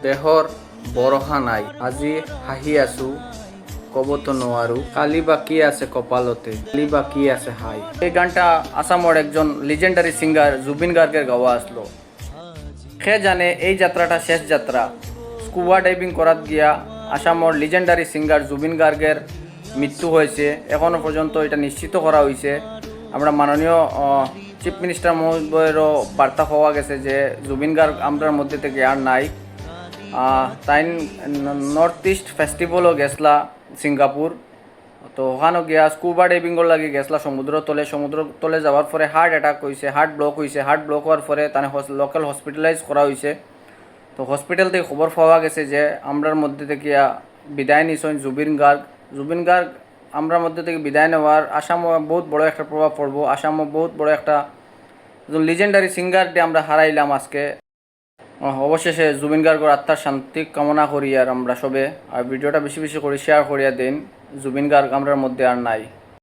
দেহর বৰষা নাই। আজি হাঁহি আছো কব তো নোৱাৰো, কালি বা কি আছে কপালতে, কালি বা কি আছে হাই। এই গানটা আসামর একজন লিজেন্ডারি সিঙ্গার জুবিন গার্গের গাওয়া আসলো। সে জানে এই যাত্রাটা শেষ যাত্রা। স্কুবা ডাইভিং করাত গিয়া আসামর লিজেন্ডারি সিঙ্গার জুবিন গার্গের মৃত্যু হয়েছে। এখনও পর্যন্ত এটা নিশ্চিত করা হয়েছে। আমরা মাননীয় চিফ মিনিস্টার মহোদয়েরও বার্তা পাওয়া গেছে যে জুবিন গার্গ আমরার মধ্যে থেকে আর নাই। তাই নর্থ ইস্ট ফেস্টিভ্যালও গেছলা সিঙ্গাপুর। তো ওখানেও গিয়া স্কুবা ডাইভিংর লাগে গেছলা সমুদ্র তলে যাওয়ার পরে হার্ট অ্যাটাক হয়েছে, হার্ট ব্লক হয়েছে। হার্ট ব্লক হওয়ার পরে তানে লোকাল হসপিটালাইজ করা হয়েছে। তো হসপিটাল থেকে খবর পাওয়া গেছে যে আমরার মধ্যে থেকে বিদায় নিছেন জুবিন গার্গ আমরার মধ্যে থেকে বিদায় নেওয়ার আসামে বহুত বড় একটা প্রভাব পড়বো। আসামে বহুত বড় একটা লিজেন্ডারি সিঙ্গার দিয়ে আমরা হারাইলাম আজকে। অবশেষে জুবিন গার্গর আত্মার শান্তি কামনা করি আর আমরা সবে। আর ভিডিওটা বেশি বেশি করে শেয়ার করিয়া দিন। জুবিন গার্গ আমরার মধ্যে আর নাই।